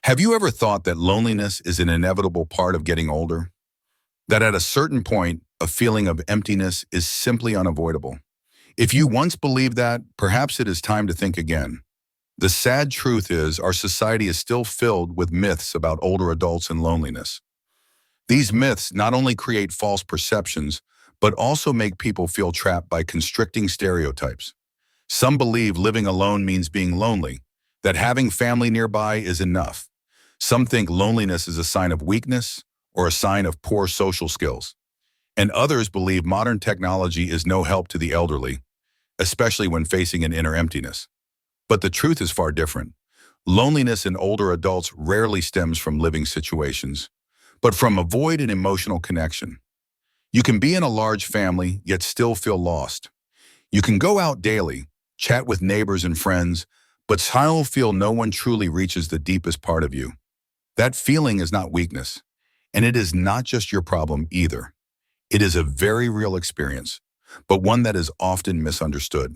Have you ever thought that loneliness is an inevitable part of getting older? That at a certain point, a feeling of emptiness is simply unavoidable? If you once believed that, perhaps it is time to think again. The sad truth is our society is still filled with myths about older adults and loneliness. These myths not only create false perceptions, but also make people feel trapped by constricting stereotypes. Some believe living alone means being lonely, that having family nearby is enough. Some think loneliness is a sign of weakness or a sign of poor social skills. And others believe modern technology is no help to the elderly, especially when facing an inner emptiness. But the truth is far different. Loneliness in older adults rarely stems from living situations, but from a void in emotional connection. You can be in a large family, yet still feel lost. You can go out daily, chat with neighbors and friends, but still feel no one truly reaches the deepest part of you. That feeling is not weakness, and it is not just your problem either. It is a very real experience, but one that is often misunderstood.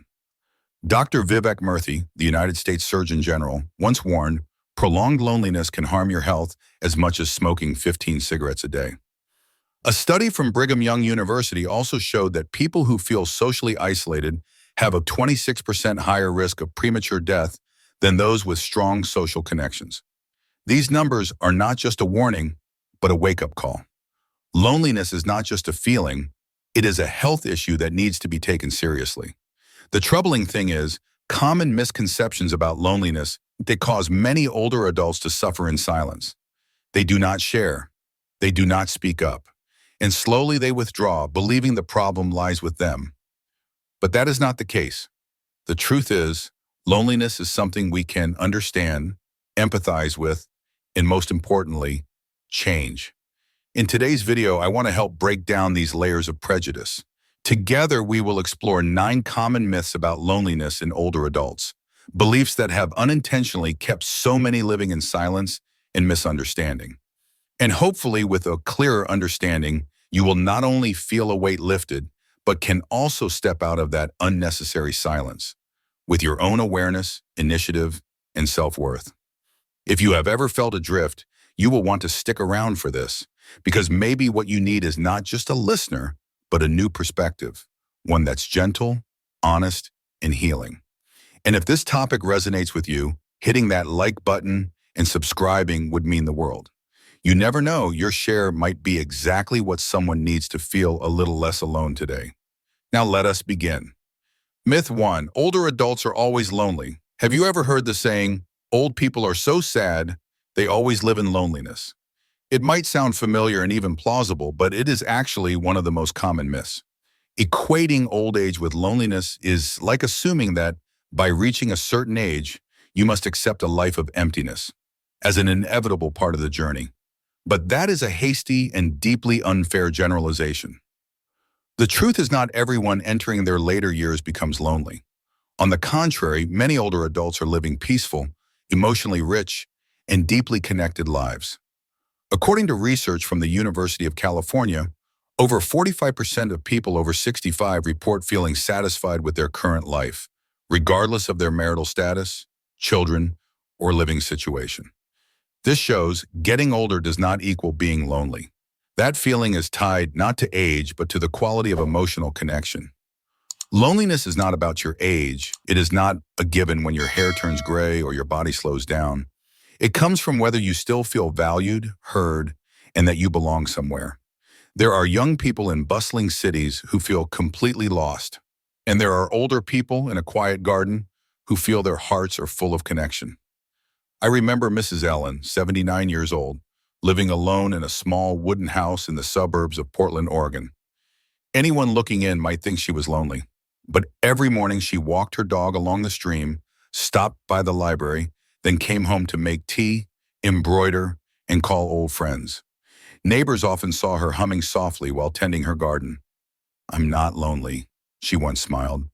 Dr. Vivek Murthy, the United States Surgeon General, once warned, prolonged loneliness can harm your health as much as smoking 15 cigarettes a day. A study from Brigham Young University also showed that people who feel socially isolated have a 26% higher risk of premature death than those with strong social connections. These numbers are not just a warning, but a wake-up call. Loneliness is not just a feeling, it is a health issue that needs to be taken seriously. The troubling thing is, common misconceptions about loneliness that cause many older adults to suffer in silence. They do not share, they do not speak up, and slowly they withdraw, believing the problem lies with them. But that is not the case. The truth is, loneliness is something we can understand, empathize with, and most importantly, change. In today's video, I want to help break down these layers of prejudice. Together, we will explore 9 common myths about loneliness in older adults, beliefs that have unintentionally kept so many living in silence and misunderstanding. And hopefully, with a clearer understanding, you will not only feel a weight lifted, but can also step out of that unnecessary silence with your own awareness, initiative, and self-worth. If you have ever felt adrift, you will want to stick around for this, because maybe what you need is not just a listener, but a new perspective, one that's gentle, honest, and healing. And if this topic resonates with you, hitting that like button and subscribing would mean the world. You never know, your share might be exactly what someone needs to feel a little less alone today. Now let us begin. Myth 1, older adults are always lonely. Have you ever heard the saying, old people are so sad, they always live in loneliness? It might sound familiar and even plausible, but it is actually one of the most common myths. Equating old age with loneliness is like assuming that by reaching a certain age, you must accept a life of emptiness as an inevitable part of the journey. But that is a hasty and deeply unfair generalization. The truth is not everyone entering their later years becomes lonely. On the contrary, many older adults are living peaceful, emotionally rich, and deeply connected lives. According to research from the University of California, over 45% of people over 65 report feeling satisfied with their current life, regardless of their marital status, children, or living situation. This shows getting older does not equal being lonely. That feeling is tied not to age, but to the quality of emotional connection. Loneliness is not about your age. It is not a given when your hair turns gray or your body slows down. It comes from whether you still feel valued, heard, and that you belong somewhere. There are young people in bustling cities who feel completely lost, and there are older people in a quiet garden who feel their hearts are full of connection. I remember Mrs. Ellen, 79 years old, living alone in a small wooden house in the suburbs of Portland, Oregon. Anyone looking in might think she was lonely, but every morning she walked her dog along the stream, stopped by the library, then came home to make tea, embroider, and call old friends. Neighbors often saw her humming softly while tending her garden. "I'm not lonely," she once smiled.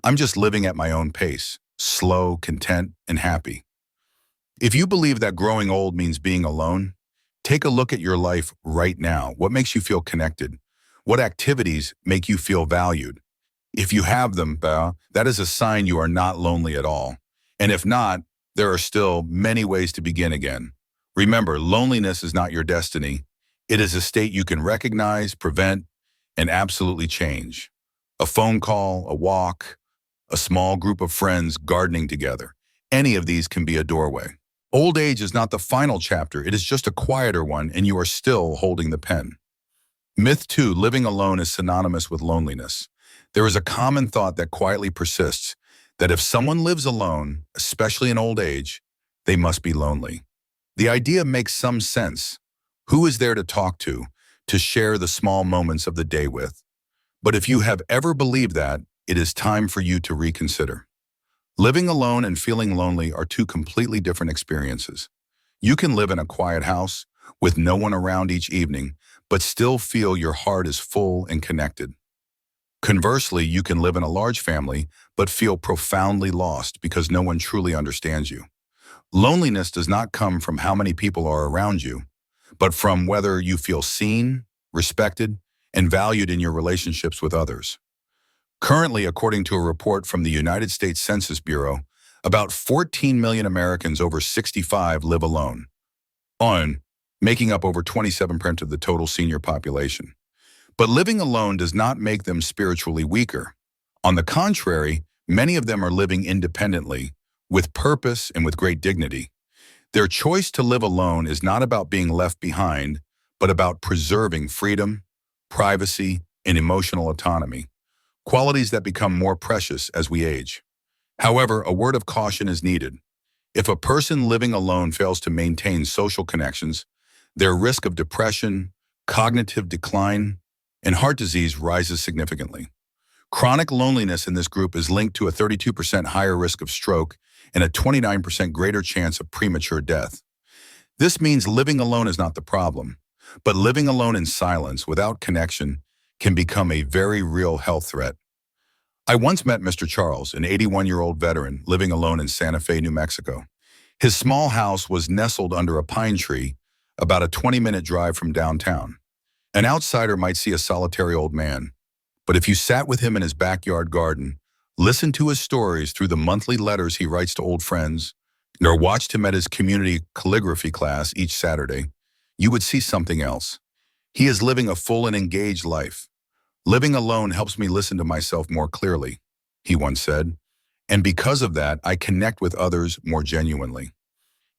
"I'm just living at my own pace, slow, content, and happy." If you believe that growing old means being alone, take a look at your life right now. What makes you feel connected? What activities make you feel valued? If you have them, that is a sign you are not lonely at all. And if not, there are still many ways to begin again. Remember, loneliness is not your destiny. It is a state you can recognize, prevent, and absolutely change. A phone call, a walk, a small group of friends gardening together. Any of these can be a doorway. Old age is not the final chapter, it is just a quieter one, and you are still holding the pen. Myth 2, living alone is synonymous with loneliness. There is a common thought that quietly persists, that if someone lives alone, especially in old age, they must be lonely. The idea makes some sense. Who is there to talk to share the small moments of the day with? But if you have ever believed that, it is time for you to reconsider. Living alone and feeling lonely are two completely different experiences. You can live in a quiet house with no one around each evening, but still feel your heart is full and connected. Conversely, you can live in a large family, but feel profoundly lost because no one truly understands you. Loneliness does not come from how many people are around you, but from whether you feel seen, respected, and valued in your relationships with others. Currently, according to a report from the United States Census Bureau, about 14 million Americans over 65 live alone, making up over 27% of the total senior population. But living alone does not make them spiritually weaker. On the contrary, many of them are living independently, with purpose and with great dignity. Their choice to live alone is not about being left behind, but about preserving freedom, privacy, and emotional autonomy, qualities that become more precious as we age. However, a word of caution is needed. If a person living alone fails to maintain social connections, their risk of depression, cognitive decline, and heart disease rises significantly. Chronic loneliness in this group is linked to a 32% higher risk of stroke and a 29% greater chance of premature death. This means living alone is not the problem, but living alone in silence without connection can become a very real health threat. I once met Mr. Charles, an 81-year-old veteran living alone in Santa Fe, New Mexico. His small house was nestled under a pine tree, about a 20-minute drive from downtown. An outsider might see a solitary old man, but if you sat with him in his backyard garden, listened to his stories through the monthly letters he writes to old friends, or watched him at his community calligraphy class each Saturday, you would see something else. He is living a full and engaged life. Living alone helps me listen to myself more clearly, he once said, and because of that, I connect with others more genuinely.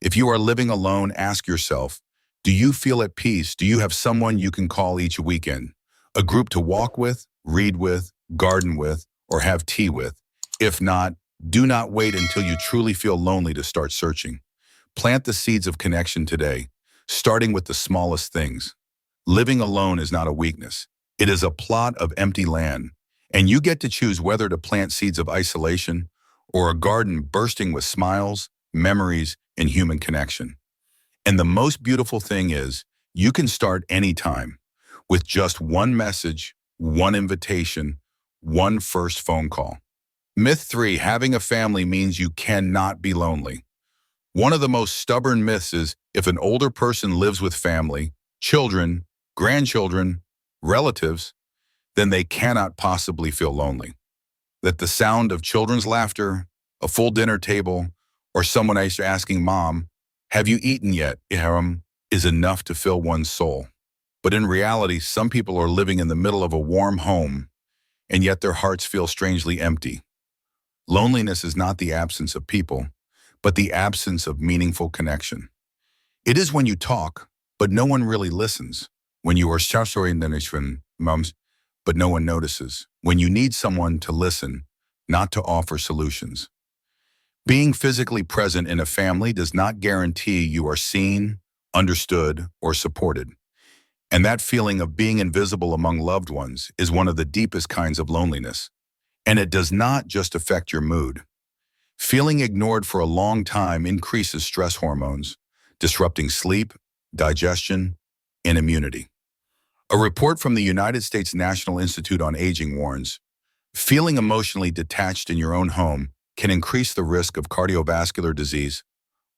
If you are living alone, ask yourself, do you feel at peace? Do you have someone you can call each weekend? A group to walk with, read with, garden with, or have tea with? If not, do not wait until you truly feel lonely to start searching. Plant the seeds of connection today, starting with the smallest things. Living alone is not a weakness. It is a plot of empty land, and you get to choose whether to plant seeds of isolation or a garden bursting with smiles, memories, and human connection. And the most beautiful thing is, you can start anytime with just one message, one invitation, one first phone call. Myth 3, having a family means you cannot be lonely. One of the most stubborn myths is if an older person lives with family, children, grandchildren, relatives, then they cannot possibly feel lonely. That the sound of children's laughter, a full dinner table, or someone asking mom, have you eaten yet, is enough to fill one's soul. But in reality, some people are living in the middle of a warm home, and yet their hearts feel strangely empty. Loneliness is not the absence of people, but the absence of meaningful connection. It is when you talk, but no one really listens. When you are mums, but no one notices. When you need someone to listen, not to offer solutions. Being physically present in a family does not guarantee you are seen, understood, or supported. And that feeling of being invisible among loved ones is one of the deepest kinds of loneliness. And it does not just affect your mood. Feeling ignored for a long time increases stress hormones, disrupting sleep, digestion, and immunity. A report from the United States National Institute on Aging warns, feeling emotionally detached in your own home can increase the risk of cardiovascular disease,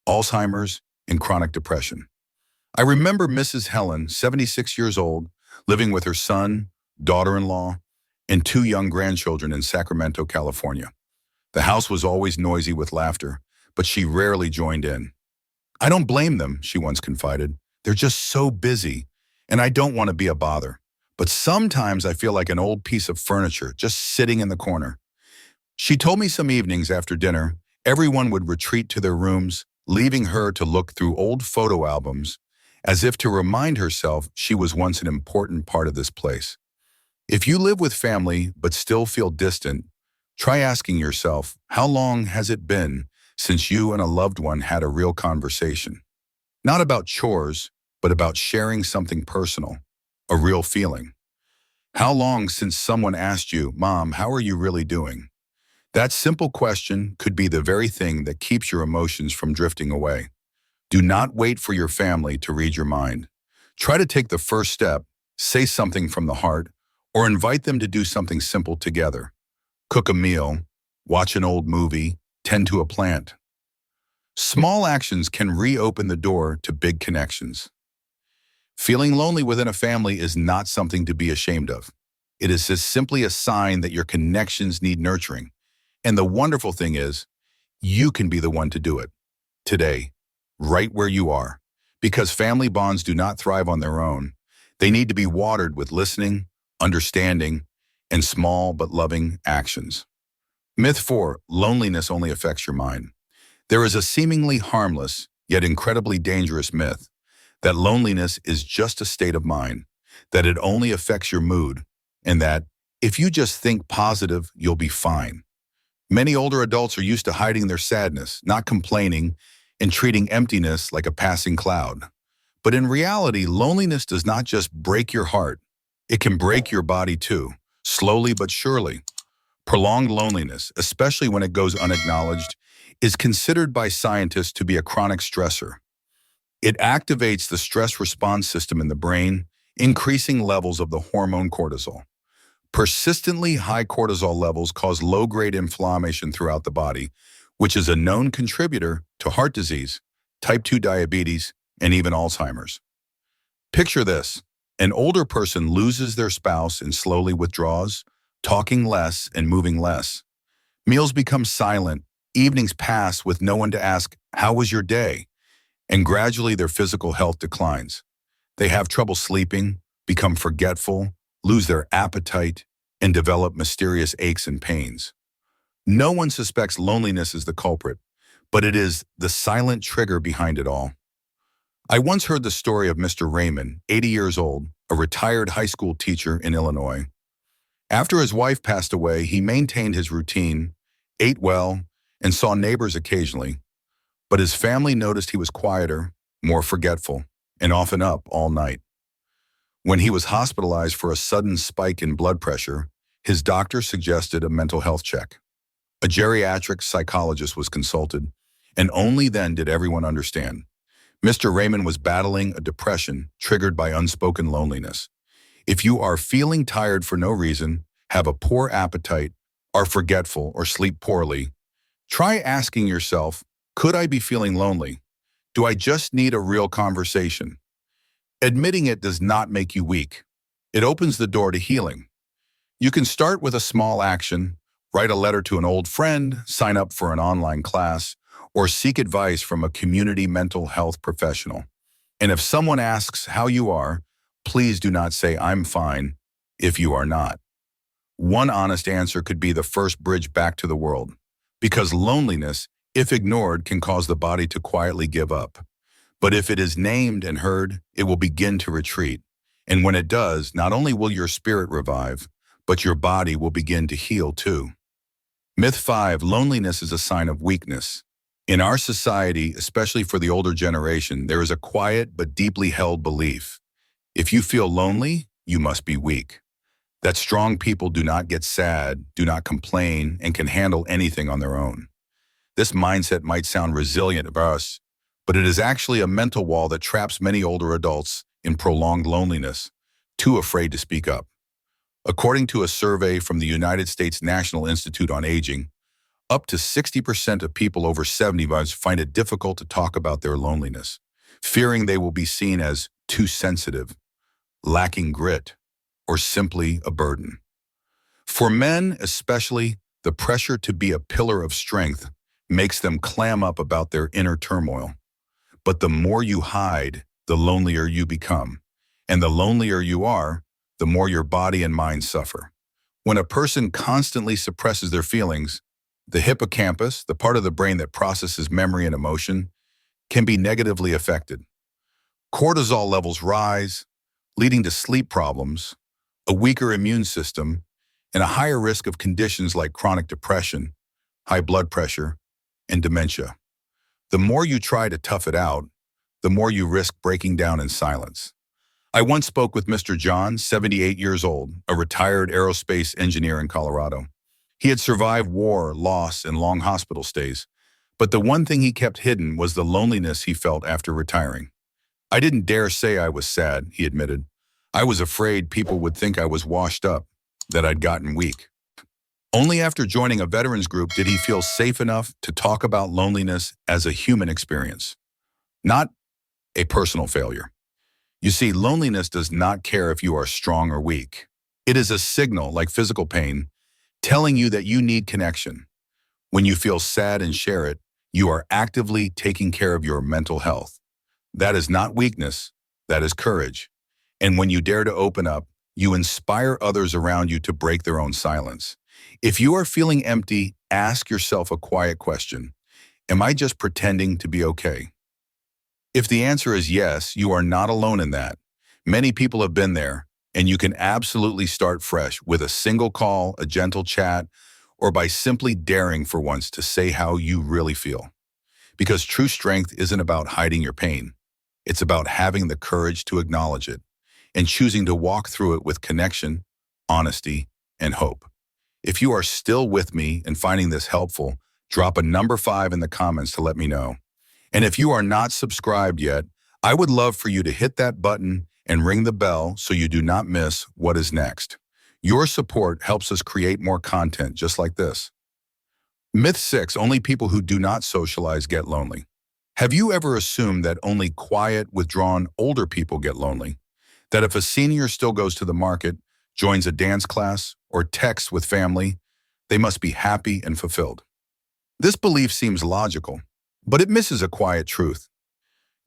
Alzheimer's, and chronic depression. I remember Mrs. Helen, 76 years old, living with her son, daughter-in-law, and 2 young grandchildren in Sacramento, California. The house was always noisy with laughter, but she rarely joined in. I don't blame them, she once confided. They're just so busy, and I don't want to be a bother. But sometimes I feel like an old piece of furniture just sitting in the corner. She told me some evenings after dinner, everyone would retreat to their rooms, leaving her to look through old photo albums, as if to remind herself she was once an important part of this place. If you live with family but still feel distant, try asking yourself, how long has it been since you and a loved one had a real conversation? Not about chores, but about sharing something personal, a real feeling. How long since someone asked you, Mom, how are you really doing? That simple question could be the very thing that keeps your emotions from drifting away. Do not wait for your family to read your mind. Try to take the first step, say something from the heart, or invite them to do something simple together. Cook a meal, watch an old movie, tend to a plant. Small actions can reopen the door to big connections. Feeling lonely within a family is not something to be ashamed of. It is just simply a sign that your connections need nurturing. And the wonderful thing is, you can be the one to do it. Today, right where you are. Because family bonds do not thrive on their own. They need to be watered with listening, understanding, and small but loving actions. Myth 4, loneliness only affects your mind. There is a seemingly harmless, yet incredibly dangerous myth that loneliness is just a state of mind, that it only affects your mood, and that if you just think positive, you'll be fine. Many older adults are used to hiding their sadness, not complaining, and treating emptiness like a passing cloud. But in reality, loneliness does not just break your heart. It can break your body too, slowly but surely. Prolonged loneliness, especially when it goes unacknowledged, is considered by scientists to be a chronic stressor. It activates the stress response system in the brain, increasing levels of the hormone cortisol. Persistently high cortisol levels cause low-grade inflammation throughout the body, which is a known contributor to heart disease, type 2 diabetes, and even Alzheimer's. Picture this: an older person loses their spouse and slowly withdraws, talking less and moving less. Meals become silent, evenings pass with no one to ask, "How was your day?" And gradually their physical health declines. They have trouble sleeping, become forgetful, lose their appetite, and develop mysterious aches and pains. No one suspects loneliness as the culprit, but it is the silent trigger behind it all. I once heard the story of Mr. Raymond, 80 years old, a retired high school teacher in Illinois. After his wife passed away, he maintained his routine, ate well, and saw neighbors occasionally. But his family noticed he was quieter, more forgetful, and often up all night. When he was hospitalized for a sudden spike in blood pressure, his doctor suggested a mental health check. A geriatric psychologist was consulted, and only then did everyone understand. Mr. Raymond was battling a depression triggered by unspoken loneliness. If you are feeling tired for no reason, have a poor appetite, are forgetful, or sleep poorly, try asking yourself, could I be feeling lonely? Do I just need a real conversation? Admitting it does not make you weak. It opens the door to healing. You can start with a small action, write a letter to an old friend, sign up for an online class, or seek advice from a community mental health professional. And if someone asks how you are, please do not say, "I'm fine," if you are not. One honest answer could be the first bridge back to the world. Because loneliness, if ignored, can cause the body to quietly give up. But if it is named and heard, it will begin to retreat. And when it does, not only will your spirit revive, but your body will begin to heal too. Myth 5, loneliness is a sign of weakness. In our society, especially for the older generation, there is a quiet but deeply held belief. If you feel lonely, you must be weak. That strong people do not get sad, do not complain, and can handle anything on their own. This mindset might sound resilient of us, but it is actually a mental wall that traps many older adults in prolonged loneliness, too afraid to speak up. According to a survey from the United States National Institute on Aging, up to 60% of people over 75 find it difficult to talk about their loneliness, fearing they will be seen as too sensitive, lacking grit, or simply a burden. For men especially, the pressure to be a pillar of strength makes them clam up about their inner turmoil. But the more you hide, the lonelier you become. And the lonelier you are, the more your body and mind suffer. When a person constantly suppresses their feelings, the hippocampus, the part of the brain that processes memory and emotion, can be negatively affected. Cortisol levels rise, leading to sleep problems, a weaker immune system, and a higher risk of conditions like chronic depression, high blood pressure, and dementia. The more you try to tough it out, the more you risk breaking down in silence. I once spoke with Mr. John, 78 years old, a retired aerospace engineer in Colorado. He had survived war, loss, and long hospital stays, but the one thing he kept hidden was the loneliness he felt after retiring. I didn't dare say I was sad, he admitted. I was afraid people would think I was washed up, that I'd gotten weak. Only after joining a veterans group did he feel safe enough to talk about loneliness as a human experience, not a personal failure. You see, loneliness does not care if you are strong or weak. It is a signal, like physical pain, telling you that you need connection. When you feel sad and share it, you are actively taking care of your mental health. That is not weakness, that is courage. And when you dare to open up, you inspire others around you to break their own silence. If you are feeling empty, ask yourself a quiet question. Am I just pretending to be okay? If the answer is yes, you are not alone in that. Many people have been there, and you can absolutely start fresh with a single call, a gentle chat, or by simply daring for once to say how you really feel. Because true strength isn't about hiding your pain. It's about having the courage to acknowledge it and choosing to walk through it with connection, honesty, and hope. If you are still with me and finding this helpful, drop a number 5 in the comments to let me know. And if you are not subscribed yet, I would love for you to hit that button and ring the bell so you do not miss what is next. Your support helps us create more content just like this. Myth 6, only people who do not socialize get lonely. Have you ever assumed that only quiet, withdrawn, older people get lonely? That if a senior still goes to the market, joins a dance class, or texts with family, they must be happy and fulfilled? This belief seems logical, but it misses a quiet truth.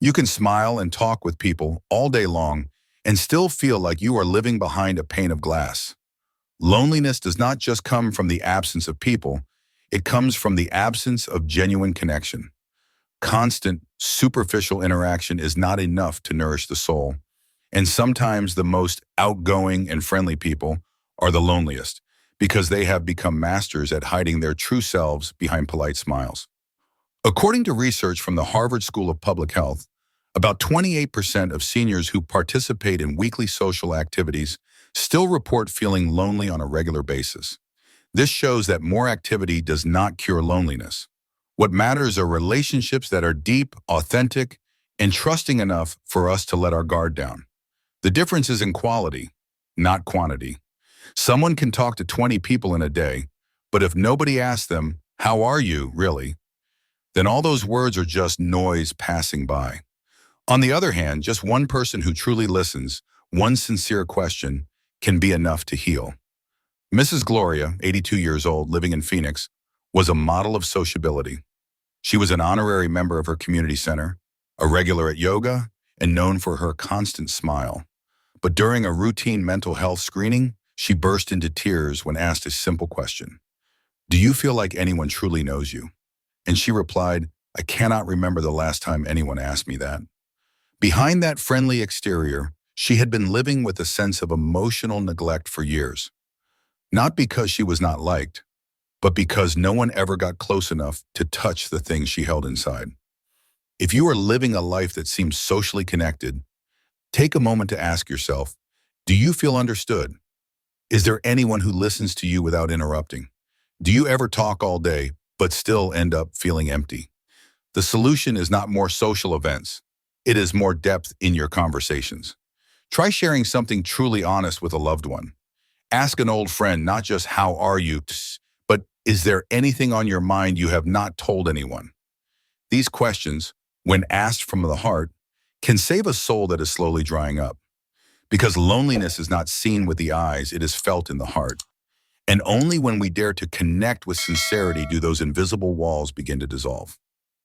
You can smile and talk with people all day long and still feel like you are living behind a pane of glass. Loneliness does not just come from the absence of people, it comes from the absence of genuine connection. Constant, superficial interaction is not enough to nourish the soul. And sometimes the most outgoing and friendly people are the loneliest because they have become masters at hiding their true selves behind polite smiles. According to research from the Harvard School of Public Health, about 28% of seniors who participate in weekly social activities still report feeling lonely on a regular basis. This shows that more activity does not cure loneliness. What matters are relationships that are deep, authentic, and trusting enough for us to let our guard down. The difference is in quality, not quantity. Someone can talk to 20 people in a day, but if nobody asks them, "How are you, really?" then all those words are just noise passing by. On the other hand, just one person who truly listens, one sincere question, can be enough to heal. Mrs. Gloria, 82 years old, living in Phoenix, was a model of sociability. She was an honorary member of her community center, a regular at yoga, and known for her constant smile. But during a routine mental health screening, she burst into tears when asked a simple question. "Do you feel like anyone truly knows you?" And she replied, "I cannot remember the last time anyone asked me that." Behind that friendly exterior, she had been living with a sense of emotional neglect for years. Not because she was not liked, but because no one ever got close enough to touch the things she held inside. If you are living a life that seems socially connected, take a moment to ask yourself, do you feel understood? Is there anyone who listens to you without interrupting? Do you ever talk all day, but still end up feeling empty? The solution is not more social events. It is more depth in your conversations. Try sharing something truly honest with a loved one. Ask an old friend not just "how are you," but "is there anything on your mind you have not told anyone?" These questions, when asked from the heart, can save a soul that is slowly drying up. Because loneliness is not seen with the eyes, it is felt in the heart. And only when we dare to connect with sincerity do those invisible walls begin to dissolve.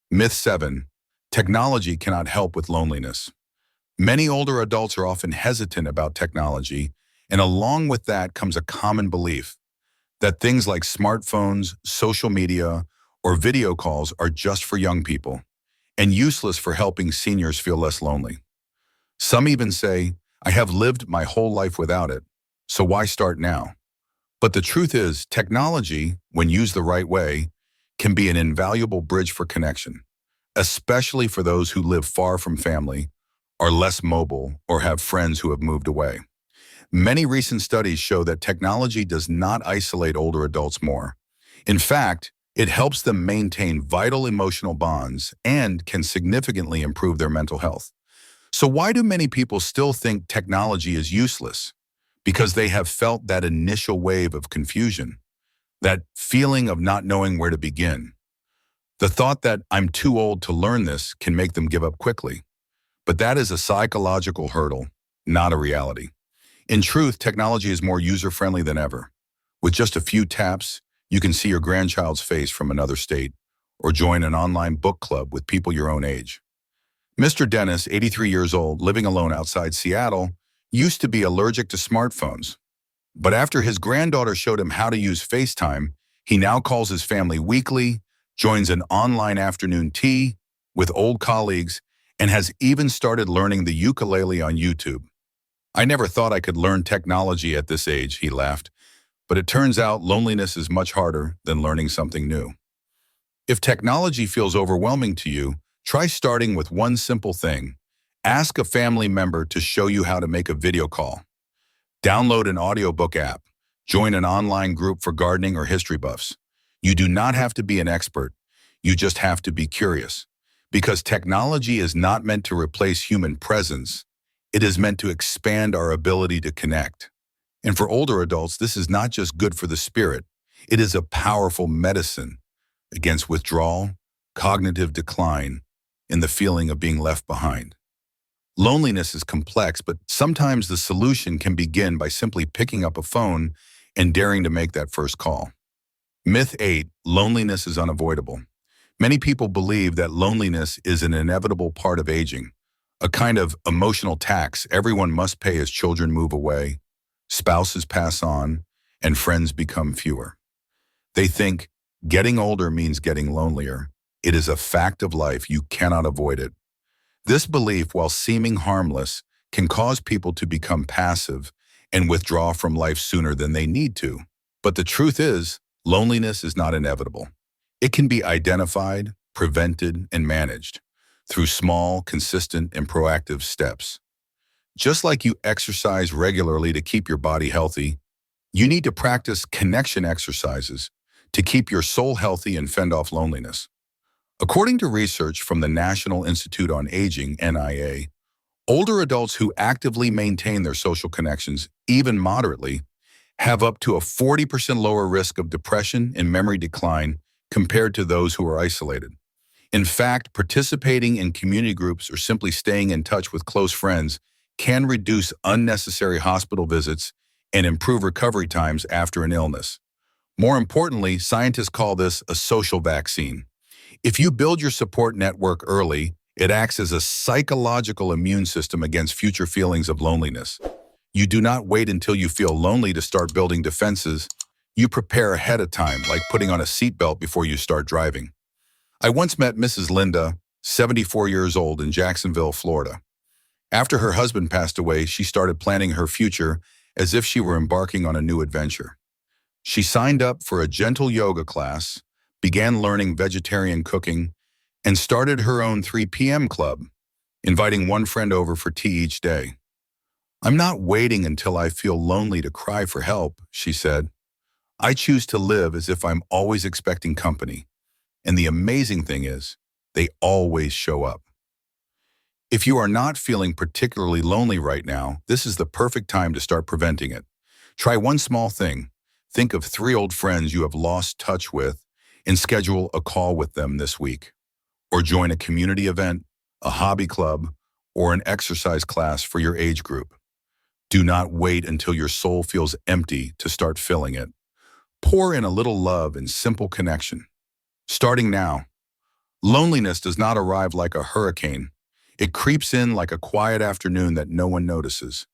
Myth 7. Technology cannot help with loneliness. Many older adults are often hesitant about technology, and along with that comes a common belief that things like smartphones, social media, or video calls are just for young people and useless for helping seniors feel less lonely. Some even say, I have lived my whole life without it, so why start now? But the truth is, technology, when used the right way, can be an invaluable bridge for connection, especially for those who live far from family, are less mobile, or have friends who have moved away. Many recent studies show that technology does not isolate older adults more. In fact, it helps them maintain vital emotional bonds and can significantly improve their mental health. So why do many people still think technology is useless? Because they have felt that initial wave of confusion, that feeling of not knowing where to begin. The thought that I'm too old to learn this can make them give up quickly. But that is a psychological hurdle, not a reality. In truth, technology is more user-friendly than ever. With just a few taps, you can see your grandchild's face from another state or join an online book club with people your own age. Mr. Dennis, 83 years old, living alone outside Seattle, used to be allergic to smartphones. But after his granddaughter showed him how to use FaceTime, he now calls his family weekly, joins an online afternoon tea with old colleagues, and has even started learning the ukulele on YouTube. I never thought I could learn technology at this age, he laughed, but it turns out loneliness is much harder than learning something new. If technology feels overwhelming to you, try starting with one simple thing. Ask a family member to show you how to make a video call. Download an audiobook app. Join an online group for gardening or history buffs. You do not have to be an expert. You just have to be curious. Because technology is not meant to replace human presence. It is meant to expand our ability to connect. And for older adults, this is not just good for the spirit. It is a powerful medicine against withdrawal, cognitive decline, and the feeling of being left behind. Loneliness is complex, but sometimes the solution can begin by simply picking up a phone and daring to make that first call. Myth 8, loneliness is unavoidable. Many people believe that loneliness is an inevitable part of aging, a kind of emotional tax everyone must pay as children move away, spouses pass on, and friends become fewer. They think getting older means getting lonelier. It is a fact of life. You cannot avoid it. This belief, while seeming harmless, can cause people to become passive and withdraw from life sooner than they need to. But the truth is, loneliness is not inevitable. It can be identified, prevented, and managed through small, consistent, and proactive steps. Just like you exercise regularly to keep your body healthy, you need to practice connection exercises to keep your soul healthy and fend off loneliness. According to research from the National Institute on Aging, NIA, older adults who actively maintain their social connections, even moderately, have up to a 40% lower risk of depression and memory decline compared to those who are isolated. In fact, participating in community groups or simply staying in touch with close friends can reduce unnecessary hospital visits and improve recovery times after an illness. More importantly, scientists call this a social vaccine. If you build your support network early, it acts as a psychological immune system against future feelings of loneliness. You do not wait until you feel lonely to start building defenses. You prepare ahead of time, like putting on a seatbelt before you start driving. I once met Mrs. Linda, 74 years old, in Jacksonville, Florida. After her husband passed away, she started planning her future as if she were embarking on a new adventure. She signed up for a gentle yoga class, began learning vegetarian cooking, and started her own 3 p.m. club, inviting one friend over for tea each day. I'm not waiting until I feel lonely to cry for help, she said. I choose to live as if I'm always expecting company. And the amazing thing is, they always show up. If you are not feeling particularly lonely right now, this is the perfect time to start preventing it. Try one small thing. Think of 3 old friends you have lost touch with and schedule a call with them this week. Or join a community event, a hobby club, or an exercise class for your age group. Do not wait until your soul feels empty to start filling it. Pour in a little love and simple connection. Starting now, Loneliness does not arrive like a hurricane. It creeps in like a quiet afternoon that no one notices.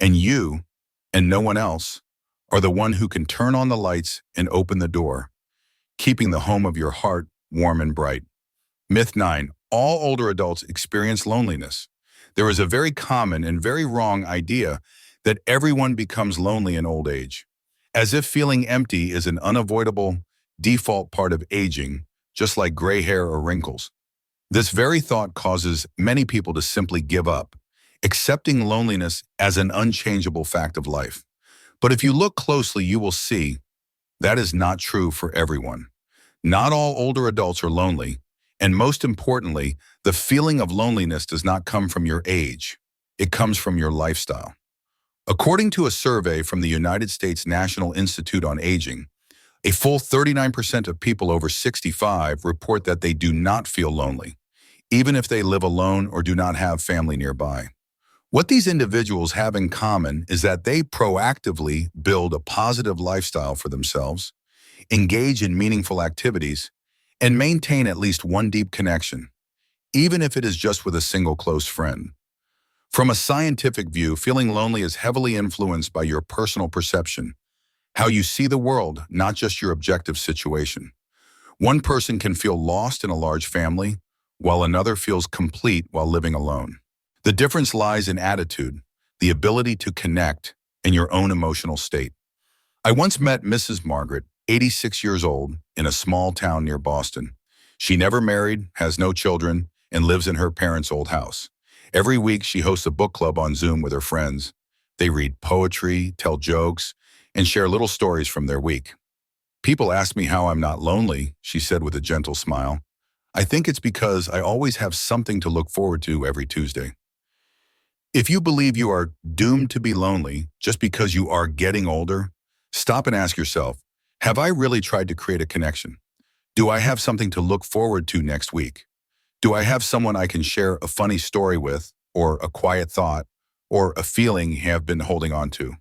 And you, and no one else, are the one who can turn on the lights and open the door, keeping the home of your heart warm and bright. Myth 9. All older adults experience loneliness. There is a very common and very wrong idea that everyone becomes lonely in old age, as if feeling empty is an unavoidable default part of aging, just like gray hair or wrinkles. This very thought causes many people to simply give up, accepting loneliness as an unchangeable fact of life. But if you look closely, you will see that is not true for everyone. Not all older adults are lonely, and most importantly, the feeling of loneliness does not come from your age. It comes from your lifestyle. According to a survey from the United States National Institute on Aging, a full 39% of people over 65 report that they do not feel lonely, even if they live alone or do not have family nearby. What these individuals have in common is that they proactively build a positive lifestyle for themselves, engage in meaningful activities, and maintain at least one deep connection, even if it is just with a single close friend. From a scientific view, feeling lonely is heavily influenced by your personal perception, how you see the world, not just your objective situation. One person can feel lost in a large family, while another feels complete while living alone. The difference lies in attitude, the ability to connect, and your own emotional state. I once met Mrs. Margaret, 86 years old, in a small town near Boston. She never married, has no children, and lives in her parents' old house. Every week, she hosts a book club on Zoom with her friends. They read poetry, tell jokes, and share little stories from their week. People ask me how I'm not lonely, she said with a gentle smile. I think it's because I always have something to look forward to every Tuesday. If you believe you are doomed to be lonely just because you are getting older, stop and ask yourself, have I really tried to create a connection? Do I have something to look forward to next week? Do I have someone I can share a funny story with, or a quiet thought, or a feeling you have been holding on to?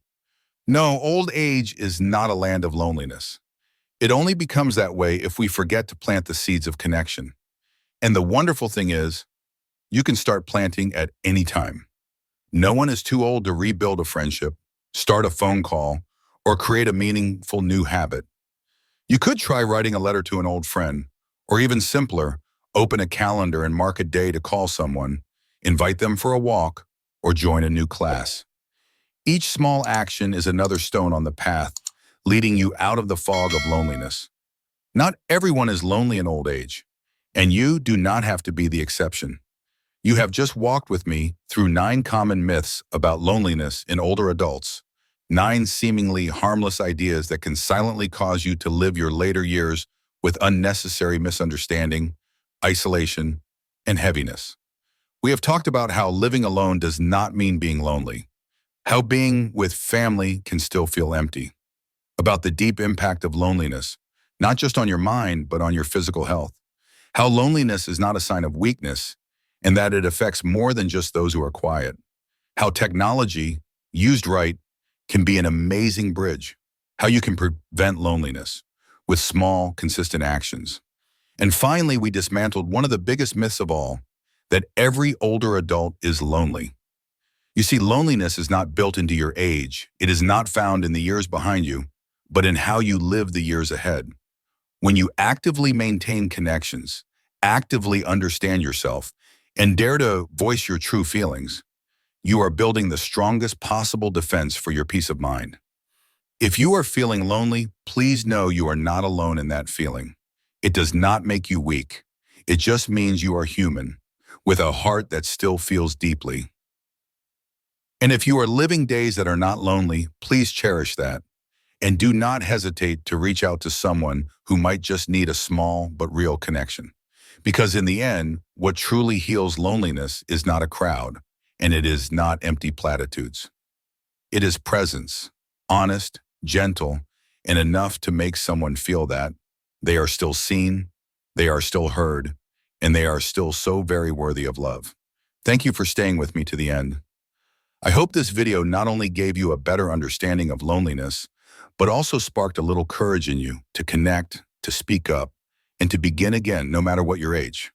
No, old age is not a land of loneliness. It only becomes that way if we forget to plant the seeds of connection. And the wonderful thing is, you can start planting at any time. No one is too old to rebuild a friendship, start a phone call, or create a meaningful new habit. You could try writing a letter to an old friend, or even simpler, open a calendar and mark a day to call someone, invite them for a walk, or join a new class. Each small action is another stone on the path, leading you out of the fog of loneliness. Not everyone is lonely in old age, and you do not have to be the exception. You have just walked with me through 9 common myths about loneliness in older adults, 9 seemingly harmless ideas that can silently cause you to live your later years with unnecessary misunderstanding, isolation, and heaviness. We have talked about how living alone does not mean being lonely, how being with family can still feel empty, about the deep impact of loneliness, not just on your mind, but on your physical health, how loneliness is not a sign of weakness, and that it affects more than just those who are quiet, how technology, used right, can be an amazing bridge, how you can prevent loneliness with small, consistent actions. And finally, we dismantled one of the biggest myths of all, that every older adult is lonely. You see, loneliness is not built into your age. It is not found in the years behind you, but in how you live the years ahead. When you actively maintain connections, actively understand yourself, and dare to voice your true feelings, you are building the strongest possible defense for your peace of mind. If you are feeling lonely, please know you are not alone in that feeling. It does not make you weak. It just means you are human, with a heart that still feels deeply. And if you are living days that are not lonely, please cherish that. And do not hesitate to reach out to someone who might just need a small but real connection. Because in the end, what truly heals loneliness is not a crowd, and it is not empty platitudes. It is presence, honest, gentle, and enough to make someone feel that they are still seen, they are still heard, and they are still so very worthy of love. Thank you for staying with me to the end. I hope this video not only gave you a better understanding of loneliness, but also sparked a little courage in you to connect, to speak up, and to begin again no matter what your age.